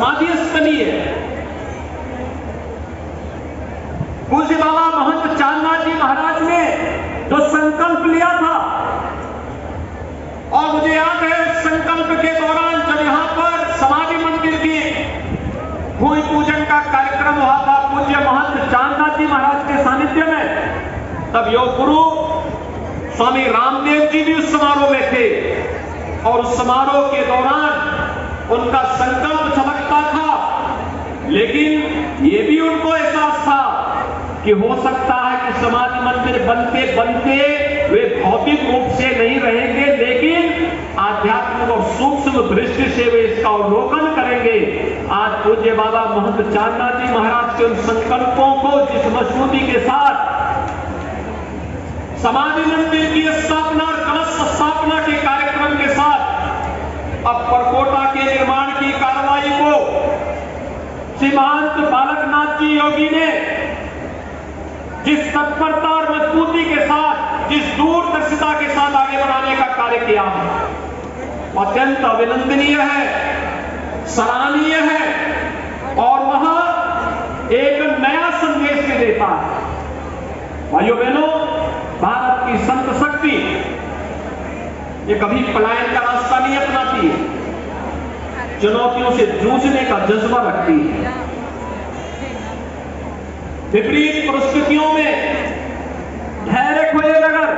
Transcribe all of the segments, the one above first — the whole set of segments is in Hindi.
समाधि स्थली है। पूज्य बाबा महंत चांदनाथ जी महाराज ने जो संकल्प लिया था, और मुझे याद है उस संकल्प के दौरान जब यहां पर समाधि मंदिर की भूमि पूजन का कार्यक्रम हुआ था पूज्य महंत चांदनाथ जी महाराज के सानिध्य में, तब योग गुरु स्वामी रामदेव जी भी उस समारोह में थे, और उस समारोह के दौरान उनका संकल्प झलकता था। लेकिन यह भी उनको एहसास था कि हो सकता है कि समाधि मंदिर बनते बनते वे भौतिक रूप से नहीं रहेंगे, लेकिन आध्यात्मिक और सूक्ष्म दृष्टि से वे इसका अवलोकन करेंगे। आज पूज्य बाबा महंत चांदनाथ जी महाराज के उन संकल्पों को जिस मजबूती के साथ समाधि मंदिर की स्थापना और कलश स्थापना के कार्यक्रम के साथ अब परकोटा के निर्माण की कार्रवाई को श्री महंत बालकनाथ जी योगी ने जिस तत्परता और मजबूती के साथ, जिस दूरदर्शिता के साथ आगे बढ़ाने का कार्य किया है, अत्यंत अभिनंदनीय है, सराहनीय है, और वह एक नया संदेश भी देता है। भाइयों बहनों, भारत की संत शक्ति ये कभी पलायन का रास्ता नहीं अपनाती है, चुनौतियों से जूझने का जज्बा रखती है। विपरीत परिस्थितियों में धैर्य खोए बगैर,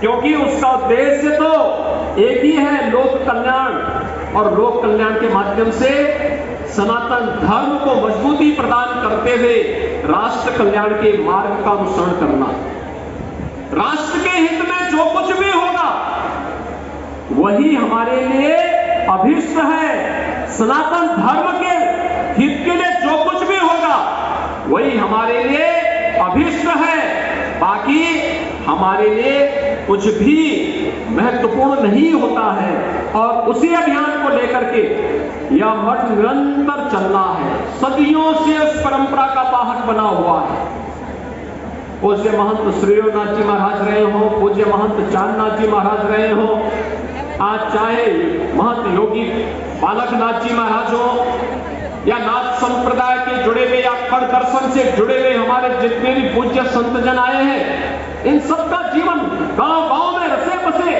क्योंकि उसका उद्देश्य तो एक ही है, लोक कल्याण, और लोक कल्याण के माध्यम से सनातन धर्म को मजबूती प्रदान करते हुए राष्ट्र कल्याण के मार्ग का अनुसरण करना। राष्ट्र के हित में जो कुछ भी होगा वही हमारे लिए अभीष्ट है। सनातन धर्म के हित के लिए जो कुछ भी होगा वही हमारे लिए अभीष्ट है। बाकी हमारे लिए कुछ भी महत्वपूर्ण नहीं होता है। और उसी अभियान को लेकर के यह मठ निरंतर चल रहा है, सदियों से उस परंपरा का वाहक बना हुआ है। पूज्य महंत श्रीनाथ जी महाराज रहे हो, पूज्य महंत चांदनाथ जी महाराज रहे हो, आज चाहे महंत योगी बालकनाथ जी महाराज हो, या नाथ संप्रदाय के जुड़े हुए या खड़ दर्शन से जुड़े हुए हमारे जितने भी पूज्य संत जन आए हैं, इन सबका जीवन गांव गांव में रसे बसे।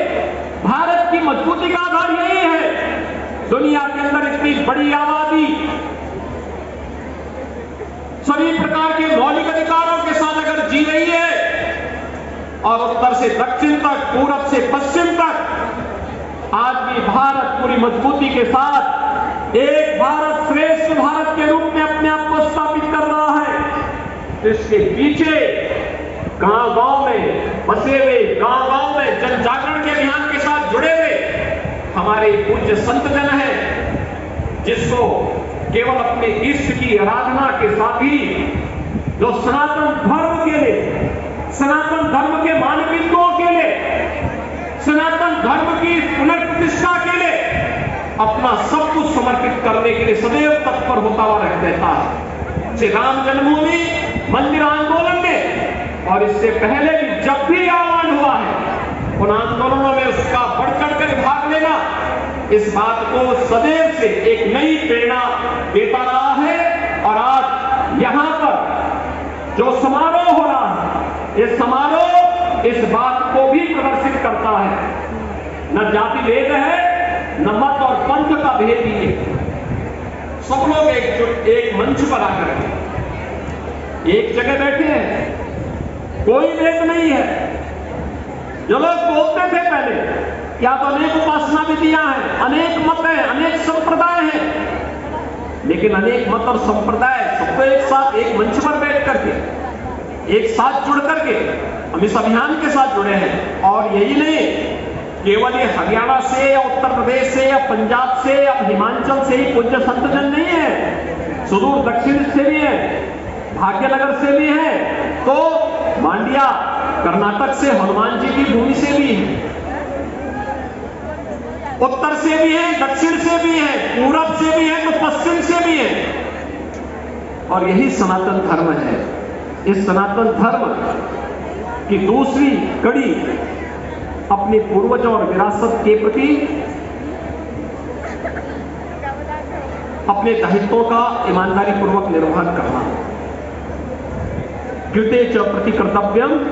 भारत की मजबूती का आधार यही है। दुनिया के अंदर इतनी बड़ी आबादी सभी प्रकार के मौलिक अधिकारों के साथ अगर जी रही है, और उत्तर से दक्षिण तक, पूरब से पश्चिम तक आज भी भारत पूरी मजबूती के साथ एक भारत श्रेष्ठ भारत के रूप में अपने आप को स्थापित कर रहा है। इसके पीछे गांव गांव में बसे हुए, गांव गांव में जन जागरण के अभियान के साथ जुड़े हुए हमारे पूज्य संत जन हैं, जिसको केवल अपने इष्ट की आराधना के साथ ही जो सनातन धर्म के लिए, सनातन धर्म के मानविकों के लिए, सनातन धर्म की पुनर्प्रतिष्ठा के लिए अपना सब कुछ समर्पित करने के लिए सदैव तत्पर होता हुआ रह देता है। श्री राम जन्मभूमि मंदिर आंदोलन में और इससे पहले भी जब भी आह्वान हुआ है, उन आंदोलनों में उसका बढ़ चढ़ कर भाग लेना इस बात को सदैव से एक नई प्रेरणा देता रहा है। और आज यहां पर जो समारोह हो रहा है, ये समारोह इस बात को भी प्रदर्शित करता है। न जाति भेद है, न मत और पंथ का भेद ही है। सब लोग एक मंच पर आकर एक जगह बैठे हैं, कोई भेद नहीं है। जो लोग बोलते थे पहले, क्या तो अनेक उपासना विधियां हैं, अनेक मत हैं, अनेक संप्रदाय हैं, लेकिन अनेक मत और संप्रदाय सबको एक साथ एक मंच पर बैठ करके, एक साथ जुड़ करके हम इस अभियान के साथ जुड़े हैं। और यही नहीं, केवल ये हरियाणा से या उत्तर प्रदेश से या पंजाब से या हिमाचल से ही पूज्य संत जन नहीं है, सुदूर दक्षिण से भी है, भाग्यनगर से भी है, तो मांड्या कर्नाटक से हनुमान जी की भूमि से भी है, उत्तर से भी है, दक्षिण से भी है, पूरब से भी है, तो पश्चिम से भी है। और यही सनातन धर्म है। इस सनातन धर्म की दूसरी कड़ी अपने पूर्वजों और विरासत के प्रति अपने दायित्वों का ईमानदारी पूर्वक निर्वहन करना। कृते च प्रतिकर्तव्यम